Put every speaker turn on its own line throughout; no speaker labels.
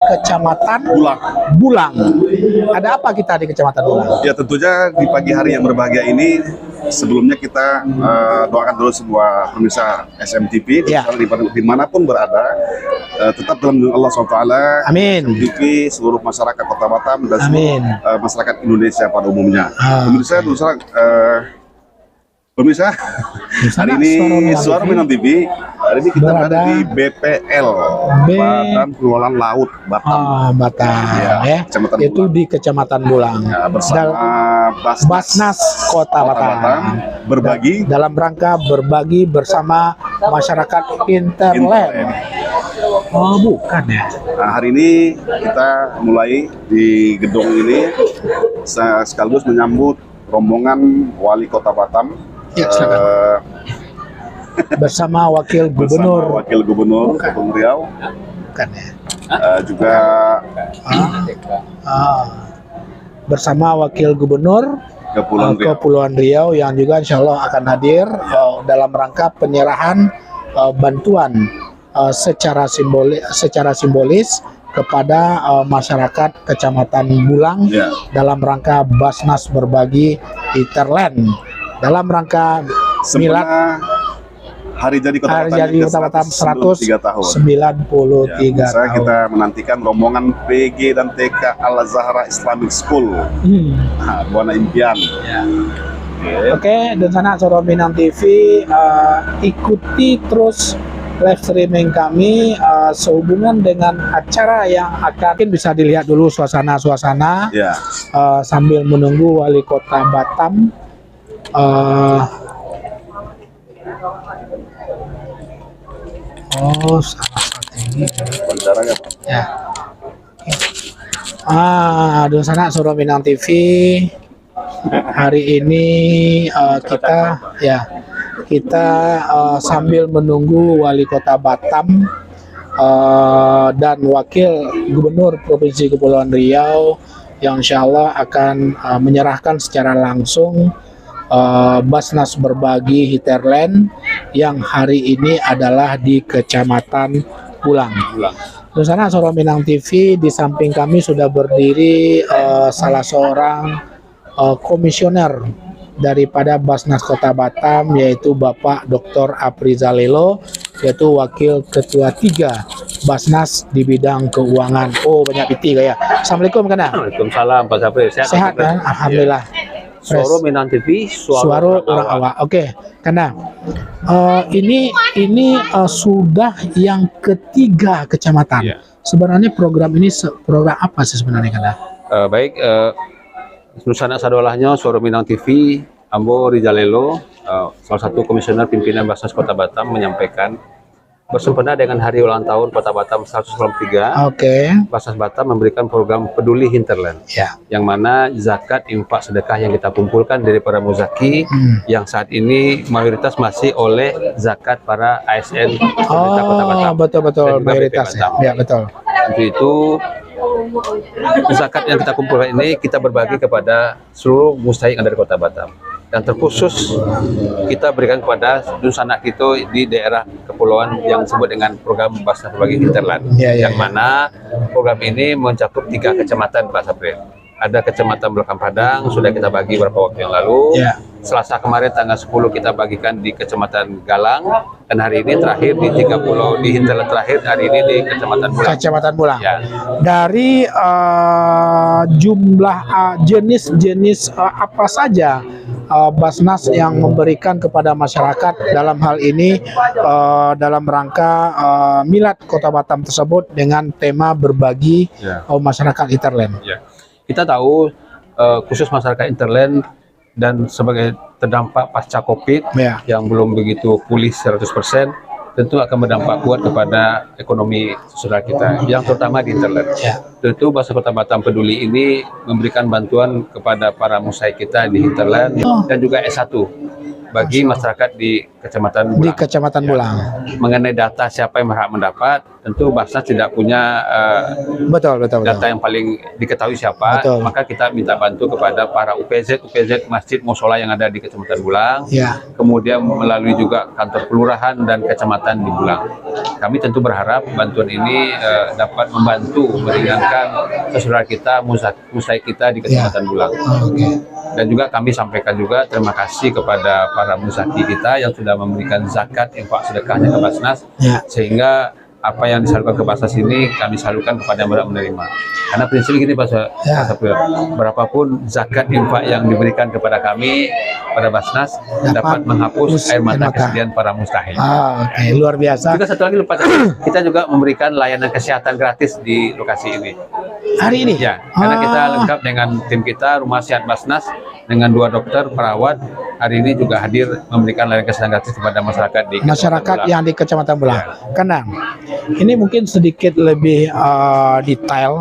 Kecamatan Bulang. Ada apa kita di Kecamatan Bulang?
Ya, tentunya di pagi hari yang berbahagia ini, sebelumnya kita doakan dulu semua pemirsa SMTV dimanapun berada, tetap dalam lindungan Allah SWT.
Amin.
SMTV, seluruh masyarakat Kota Batam dan seluruh masyarakat Indonesia pada umumnya. Pemirsa, hari ini Suara Minang TV. Hari ini kita berada di BPL, Badan Pengelolaan Laut Batam.
Ya. Itu Bulang. Di Kecamatan Bulang.
Ya, bersama
Basnas Kota Batam.
Berbagi
dalam rangka berbagi bersama masyarakat Interland. Oh, bukan ya.
Nah, hari ini kita mulai di gedung ini sekaligus menyambut rombongan Wali Kota Batam.
Ya, bersama Wakil Gubernur
Kepulauan Riau,
bukan ya?
Juga
bersama Wakil Gubernur Kepulauan Riau yang juga insya Allah akan hadir dalam rangka penyerahan bantuan secara simbolis kepada masyarakat Kecamatan Bulang dalam rangka Basnas Berbagi Interland. Dalam rangka milad
Hari Jadi Kota Batam
193 tahun.
Kita menantikan rombongan PG dan TK Al Zahra Islamic School. Buana Impian.
Oke, dan sana Suara Minang TV, ikuti terus live streaming kami sehubungan dengan acara yang akan bisa dilihat dulu suasana sambil menunggu Wali Kota Batam. Salah strategi ya. Di sana Suara Minang TV. Hari ini kita sambil menunggu Wali Kota Batam dan Wakil Gubernur Provinsi Kepulauan Riau yang insya Allah akan menyerahkan secara langsung Basnas Berbagi Hinterland yang hari ini adalah di Kecamatan Bulang. Di sana Suara Minang TV, di samping kami sudah berdiri salah seorang komisioner daripada Basnas Kota Batam, yaitu Bapak Dr. Aprizalelo, yaitu Wakil Ketua 3 Basnas di bidang keuangan. Oh, banyak piti ya. Assalamualaikum Kana.
Waalaikumsalam Pak Sapri.
Sehat kan? Alhamdulillah.
Suara Minang TV,
suara orang awak. Oke, karena ini sudah yang ketiga kecamatan. Sebenarnya program ini program apa sih sebenarnya, Kana?
Baik, Nusana Sadolahnya Suara Minang TV, Ambo Rizalelo, salah satu komisioner pimpinan Basnas Kota Batam menyampaikan bersempena dengan hari ulang tahun Kota Batam 193, Basnas Batam memberikan program Peduli Hinterland, yang mana zakat, infak, sedekah yang kita kumpulkan dari para muzaki yang saat ini mayoritas masih oleh zakat para ASN pemerintah Kota Batam.
Betul mayoritas ya, betul.
Untuk itu zakat yang kita kumpulkan ini kita berbagi kepada seluruh mustahik yang ada di Kota Batam. Dan terkhusus kita berikan kepada Dusanak itu di daerah kepulauan yang disebut dengan program Basnas Berbagi Hinterland, yang mana program ini mencakup 3 kecamatan, Pak Sapri. Ada Kecamatan Belakang Padang, sudah kita bagi beberapa waktu yang lalu. Selasa kemarin tanggal 10 kita bagikan di Kecamatan Galang, dan hari ini terakhir di 3 pulau di Hinterland terakhir hari ini di Kecamatan Bulang.
Dari jumlah jenis apa saja Basnas yang memberikan kepada masyarakat dalam hal ini dalam rangka milad Kota Batam tersebut dengan tema berbagi masyarakat Hinterland?
Kita tahu khusus masyarakat Hinterland dan sebagai terdampak pasca COVID yang belum begitu pulih 100%, tentu akan berdampak kuat kepada ekonomi saudara kita, yang terutama di Hinterland. Tentu Basnas Kota Batam Peduli ini memberikan bantuan kepada para musaik kita di Hinterland dan juga S1 bagi masyarakat di Kecamatan
di
Bulang.
Kecamatan Bulang.
Mengenai data siapa yang berhak mendapat, tentu Basnas tidak punya
Betul, betul, betul.
data yang paling diketahui siapa.
Betul.
Maka kita minta bantu kepada para UPZ masjid musola yang ada di Kecamatan Bulang.
Ya.
Kemudian melalui juga kantor kelurahan dan kecamatan di Bulang. Kami tentu berharap bantuan ini dapat membantu meringankan saudara kita, musai kita di Kecamatan Bulang.
Oke.
Dan juga kami sampaikan juga terima kasih kepada para musaki kita yang sudah memberikan zakat infak sedekahnya ke Basnas,
Ya.
sehingga apa yang disalurkan ke Basnas ini kami salurkan kepada yang berhak menerima. Karena prinsip gini Pak Sapir, berapapun zakat infak yang diberikan kepada kami pada Basnas dapat menghapus air mata kesedihan para mustahil.
Oke, luar biasa.
Juga satu lagi lupa, kita juga memberikan layanan kesehatan gratis di lokasi ini.
Hari ini?
Ya, karena kita lengkap dengan tim kita Rumah Sehat Basnas dengan 2 dokter perawat. Hari ini juga hadir memberikan layanan kesehatan gratis kepada masyarakat di
masyarakat yang di Kecamatan Bulang.
Ya.
Karena ini mungkin sedikit lebih detail.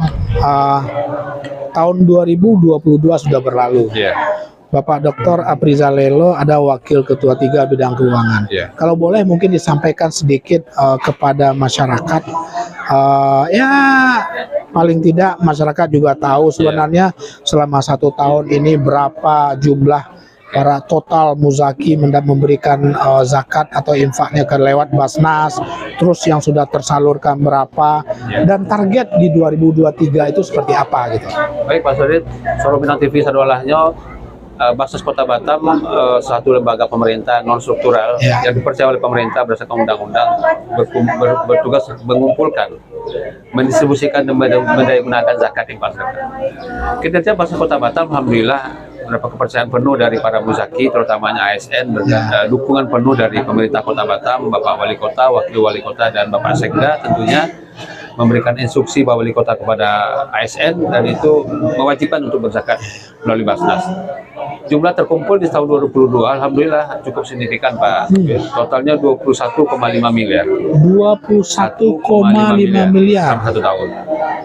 Tahun 2022 sudah berlalu.
Ya.
Bapak Dr. Aprizal Lelo ada Wakil Ketua 3 Bidang Keuangan.
Ya.
Kalau boleh mungkin disampaikan sedikit kepada masyarakat. Ya paling tidak masyarakat juga tahu sebenarnya selama 1 tahun ini berapa jumlah para total muzaki memberikan zakat atau infaknya ke lewat Basnas, terus yang sudah tersalurkan berapa, dan target di 2023 itu seperti apa gitu.
Baik Pak Sodit, Soro Bintang TV Sadualahnya, Basnas Kota Batam satu lembaga pemerintah non struktural yang dipercaya oleh pemerintah berdasarkan undang-undang bertugas mengumpulkan, mendistribusikan dan menggunakan zakat infak sedekah. Kinerja Basnas Kota Batam alhamdulillah mendapat kepercayaan penuh dari para muzaki, terutamanya ASN, dukungan penuh dari pemerintah Kota Batam, Bapak Wali Kota, Wakil Wali Kota, dan Bapak Sekda tentunya memberikan instruksi Pak Wali Kota kepada ASN, dan itu mewajibkan untuk berzakat melalui Basnas. Jumlah terkumpul di tahun 2022 alhamdulillah cukup signifikan Pak. Totalnya 21,5 miliar.
21,5 miliar
dalam 1 tahun.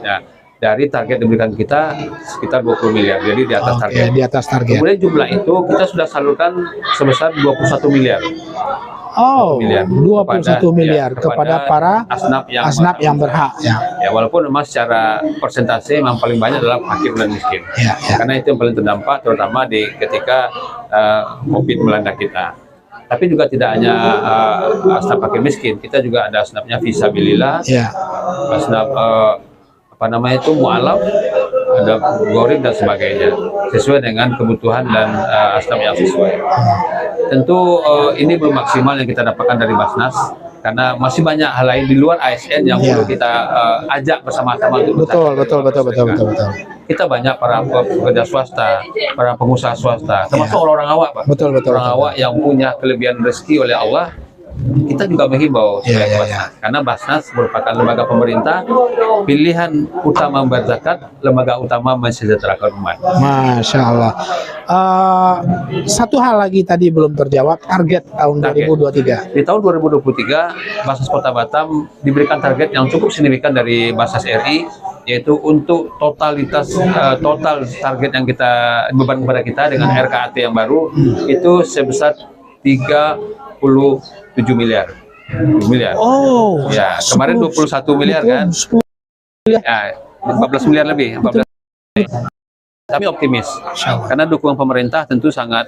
Ya, dari target diberikan kita sekitar 20 miliar. Jadi di atas target.
Di atas target.
Kemudian jumlah itu kita sudah salurkan sebesar 21 miliar.
Oh, 21 miliar kepada para
asnaf yang
berhak ya.
Ya, walaupun memang secara persentase memang paling banyak adalah fakir dan miskin.
Ya.
Karena itu yang paling terdampak terutama ketika COVID melanda kita. Tapi juga tidak hanya asnaf fakir miskin, kita juga ada asnafnya fisabilillah, asnaf mu'alaf, ada gorib dan sebagainya, sesuai dengan kebutuhan dan asnaf yang sesuai. Tentu ini belum maksimal yang kita dapatkan dari Basnas, karena masih banyak hal lain di luar ASN yang perlu kita ajak bersama-sama untuk
betul.
Kita banyak para pekerja swasta, para pengusaha swasta, termasuk orang-orang awak, Pak.
Betul.
Orang awak yang punya kelebihan rezeki oleh Allah. Kita juga menghimbau karena Basnas merupakan lembaga pemerintah, pilihan utama berzakat, lembaga utama mensejahterakan umat.
Masya Allah. Satu hal lagi tadi belum terjawab, target tahun 2023.
Di tahun 2023 Basnas Kota Batam diberikan target yang cukup signifikan dari Basnas RI, yaitu untuk total target yang kita beban kepada kita dengan RKAT yang baru itu sebesar 37 miliar.
Oh,
ya, kemarin 21 miliar kan?
10 miliar.
Ya, 14 miliar lebih. 14. Kami optimis karena dukungan pemerintah tentu sangat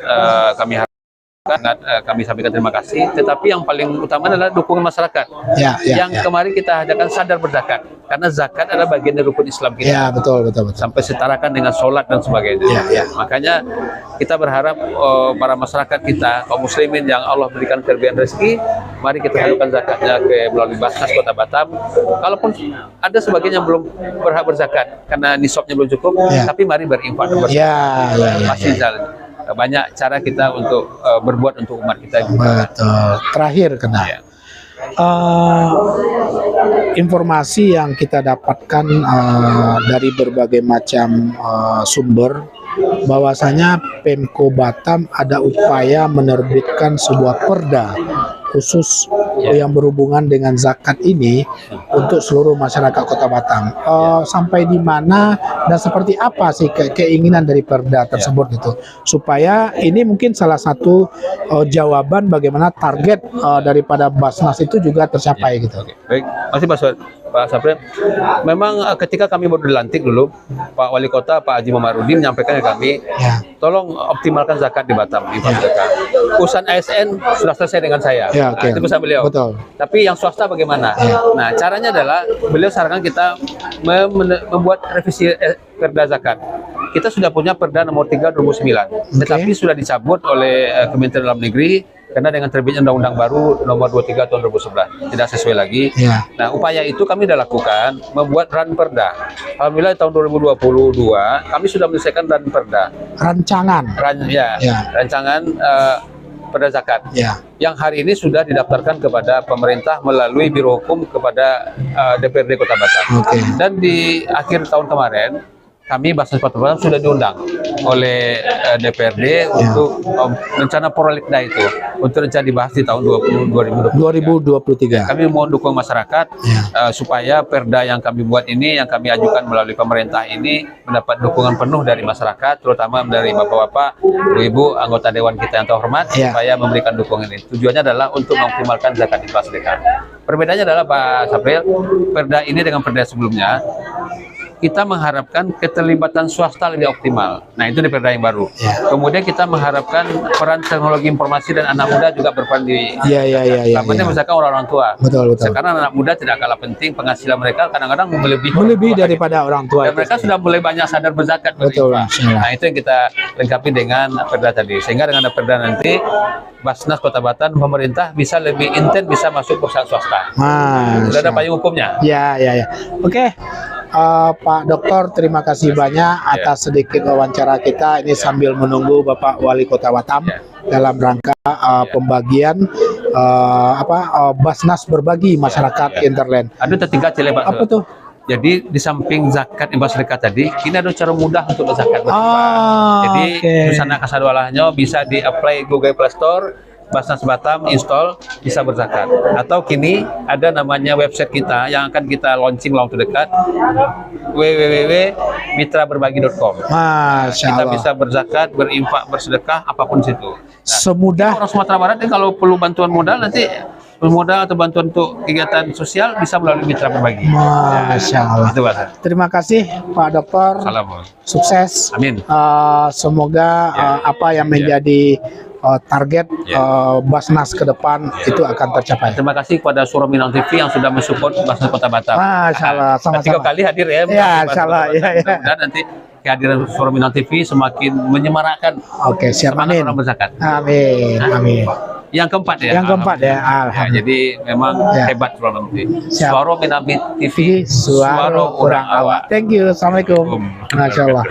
kami harapkan, kami sampaikan terima kasih. Tetapi yang paling utama adalah dukungan masyarakat. Kemarin kita adakan sadar berzakat, karena zakat adalah bagian dari rukun Islam kita.
Ya, betul.
Sampai setarakan dengan sholat dan sebagainya. Makanya kita berharap para masyarakat kita, kaum muslimin yang Allah berikan kelebihan rezeki, mari kita salurkan zakatnya melalui Basnas Kota Batam. Kalaupun ada sebagian yang belum berhak berzakat karena nisabnya belum cukup, tapi mari berinfak. Masih jalan. Banyak cara kita untuk berbuat untuk umat kita.
Betul. Terakhir informasi yang kita dapatkan dari berbagai macam sumber, bahwasanya Pemko Batam ada upaya menerbitkan sebuah perda khusus yang berhubungan dengan zakat ini untuk seluruh masyarakat Kota Batam. Sampai di mana dan seperti apa sih keinginan dari Perda tersebut gitu, supaya ini mungkin salah satu jawaban bagaimana target daripada Basnas itu juga tercapai gitu.
Baik, masih Pak Sapri. Memang ketika kami baru dilantik dulu, Pak Wali Kota Pak Haji Momarudin menyampaikan ke kami, tolong optimalkan zakat di Batam, di zakat. Urusan ASN sudah selesai dengan saya. Nah, itu pesan beliau.
Betul.
Tapi yang swasta bagaimana? Nah, caranya adalah beliau sarankan kita membuat revisi Perda zakat. Kita sudah punya Perda nomor 3 2009, tetapi sudah dicabut oleh Kementerian Dalam Negeri karena dengan terbitnya undang-undang baru nomor 23 tahun 2011 tidak sesuai lagi. Nah, upaya itu kami sudah lakukan membuat Ranperda. Alhamdulillah tahun 2022 kami sudah menyelesaikan Ranperda.
Rancangan.
Rancangan Perda zakat. Yang hari ini sudah didaftarkan kepada pemerintah melalui Biro Hukum kepada DPRD Kota Batam. Dan di akhir tahun kemarin kami Basnas Kota Batam sudah diundang oleh DPRD untuk rencana Prolegda itu, untuk rencana dibahas di tahun 2023. Kami mohon dukung masyarakat supaya Perda yang kami buat ini, yang kami ajukan melalui pemerintah ini mendapat dukungan penuh dari masyarakat, terutama dari bapak-bapak, ibu-ibu, anggota dewan kita yang terhormat, supaya memberikan dukungan ini. Tujuannya adalah untuk mengoptimalkan zakat infak sedekah. Perbedaannya adalah Pak Sapril, Perda ini dengan Perda sebelumnya, kita mengharapkan keterlibatan swasta lebih optimal. Nah, itu di Perda yang baru. Kemudian kita mengharapkan peran teknologi informasi dan anak muda juga berperan di misalkan orang-orang tua. Sekarang anak muda tidak kalah penting, penghasilan mereka kadang-kadang melebihi daripada orang tua. Dan mereka sudah mulai banyak sadar berzakat. Nah, itu yang kita lengkapi dengan Perda tadi. Sehingga dengan Perda nanti Basnas Kota Batam, pemerintah bisa lebih intens bisa masuk perusahaan swasta. Sudah ada payung hukumnya.
Oke. Pak Dokter, terima kasih banyak atas sedikit wawancara kita ini sambil menunggu Bapak Wali Kota Batam dalam rangka pembagian Basnas berbagi masyarakat Interland.
Ada tertinggal Pak.
Apa tuh?
Jadi di samping zakat infak sedekah tadi, ini ada cara mudah untuk berzakat. Jadi busana kasadwalahnya bisa di-apply Google Play Store, Basnas Batam, install, bisa berzakat. Atau kini ada namanya website kita yang akan kita launching waktu dekat, www.mitraberbagi.com. Kita bisa berzakat, berinfak, bersedekah, apapun situ.
Semudah
orang Sumatera Barat ini kalau perlu bantuan modal nanti modal atau bantuan untuk kegiatan sosial bisa melalui Mitra Berbagi.
Masya Allah. Terima kasih Pak Dokter. Sukses.
Amin.
Semoga apa yang menjadi target Basnas ke depan itu akan tercapai.
Terima kasih kepada Suara Minang TV yang sudah mensupport Basnas Kota Batam.
Masya Allah. Sama-sama.
3 kali hadir ya.
Insya Allah.
Dan nanti kehadiran Suara Minang TV semakin menyemarakkan.
Amin.
Orang berzakat.
Amin.
Yang keempat ya. Jadi memang hebat Suara Minang TV. Suara Minang TV, suara orang awak.
Thank you. Assalamualaikum. Masya Allah.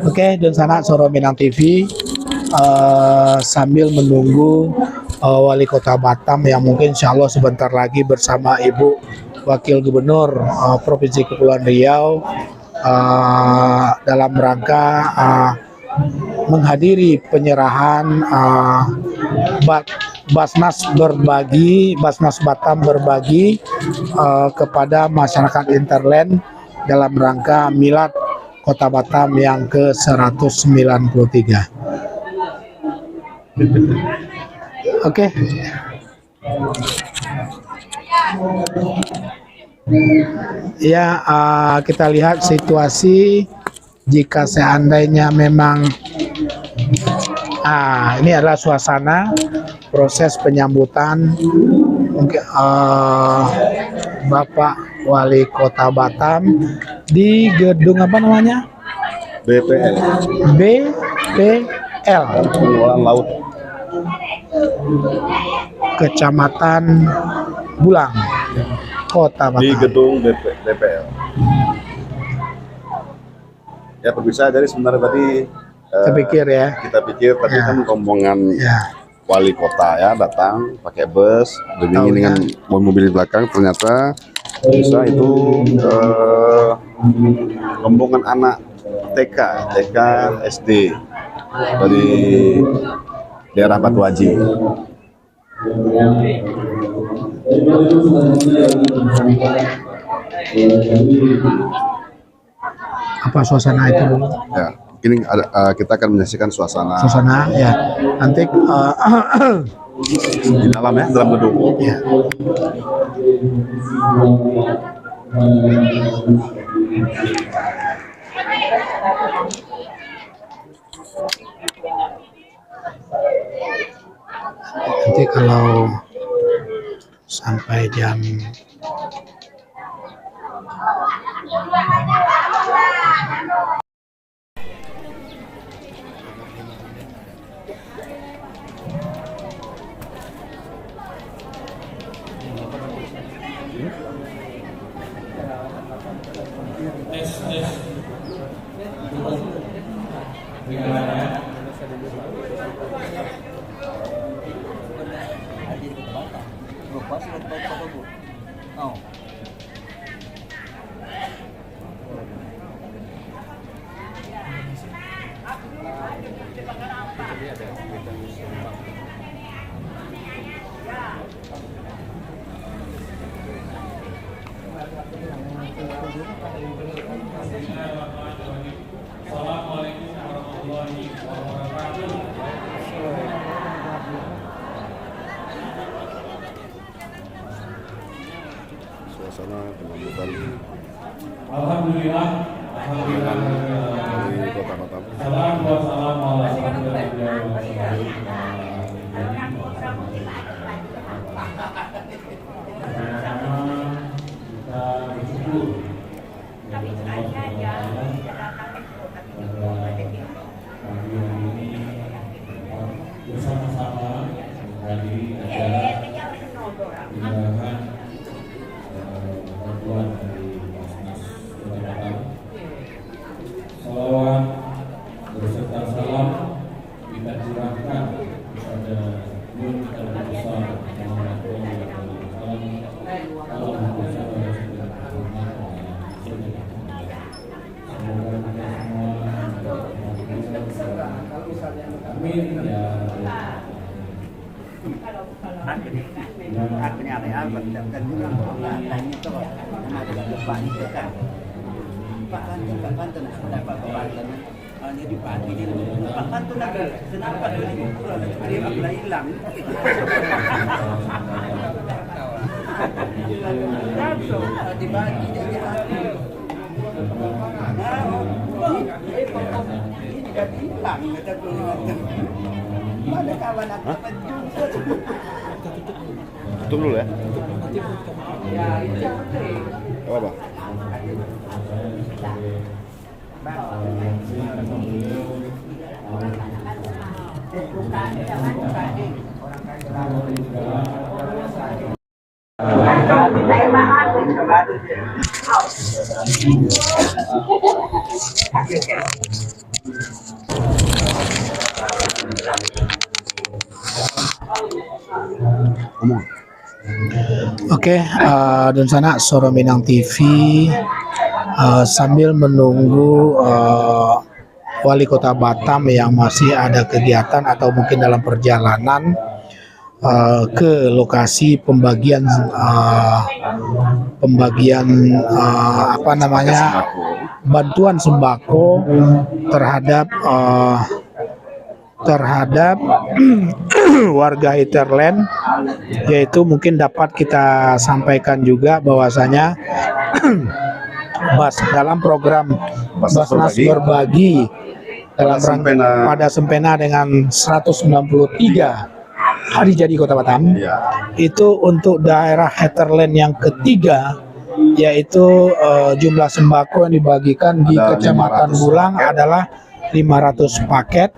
Oke, dan sana Suara Minang TV sambil menunggu Wali Kota Batam yang mungkin insya Allah sebentar lagi bersama Ibu Wakil Gubernur Provinsi Kepulauan Riau dalam rangka menghadiri penyerahan Basnas Batam berbagi kepada masyarakat Interland dalam rangka Milad Kota Batam yang ke-193. Oke. Ya, kita lihat situasi jika seandainya memang ini adalah suasana proses penyambutan Bapak Wali Kota Batam di gedung apa namanya?
BPL.
Pengelolaan Laut. Kecamatan Bulang, Kota Batam.
Di gedung BPL. Ya pemirsa, jadi sebenarnya tadi kita pikir tadi kan rombongan wali kota ya datang pakai bus dengan mobil di belakang, ternyata bisa itu rombongan anak TK SD dari daerah Batu Haji.
Apa suasana itu dulu?
Ya, ini kita akan menyaksikan suasana
Ya. Nanti
di dalam ya, dalam gedung.
ya. Nanti kalau sampai jam
suasana penyambutan
Alhamdulillah.
dari Kota Batam.
Salam bersama-sama menghadiri acara undangan bantuan dari Basnas Kota Batam. Salawat berserta salam kita curahkan kepada Guru Besar Muhammad Allahumma shalli ala sayyidina Muhammad. Semoga kita semua amin ya
Tutup dulu ya. Apa? Ngomong.
Oke, dan sana Suara Minang TV sambil menunggu Wali Kota Batam yang masih ada kegiatan atau mungkin dalam perjalanan ke lokasi pembagian apa namanya bantuan sembako terhadap warga Hinterland, yaitu mungkin dapat kita sampaikan juga bahwasanya dalam program Basnas berbagi dalam pada Sempena dengan 193 hari jadi Kota Batam, itu untuk daerah Hinterland yang ketiga, yaitu jumlah sembako yang dibagikan di Kecamatan Bulang adalah 500 paket.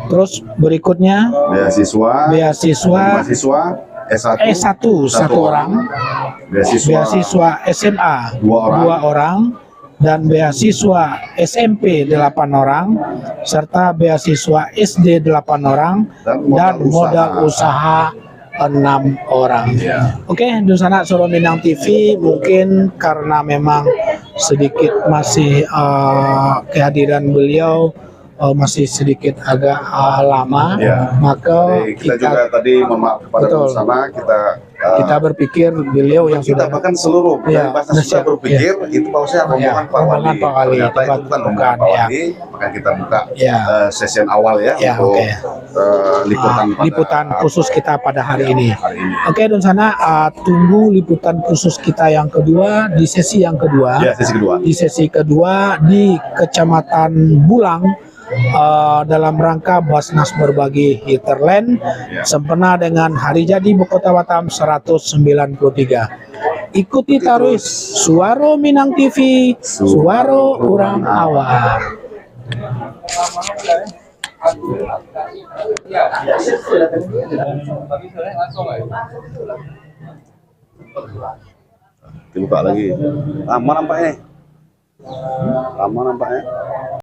Terus berikutnya beasiswa S1 satu orang, beasiswa SMA 2 orang, dan beasiswa SMP 8 orang, serta beasiswa SD 8 orang, dan modal usaha 6 orang. Oke, di sana Suara Minang TV mungkin karena memang sedikit masih kehadiran beliau masih sedikit agak lama, maka
kita juga tadi mohon maaf kepada bersama, kita
kita berpikir beliau yang
kita
sudah
bahkan seluruh
Iya,
dari Basnas
Indonesia.
juga berpikir itu bahwasanya rombongan Pak
rombongan
Wali.
Pak Wali,
Ternyata itu bukan rombongan Pak
ya.
Wali, maka kita buka
Ya.
session awal ya,
Ya,
untuk
oke. Liputan khusus kita pada hari ini. Oke, dan sana tunggu liputan khusus kita yang kedua di sesi yang kedua.
Ya, sesi kedua.
Di sesi kedua di Kecamatan Bulang dalam rangka Basnas Berbagi Hinterland sempena dengan Hari Jadi Ibu Kota Batam 193. Ikuti terus Suaro Minang TV, Suaro Urang Awam.
Dibuka lagi. Lama nampaknya. Lama nampaknya.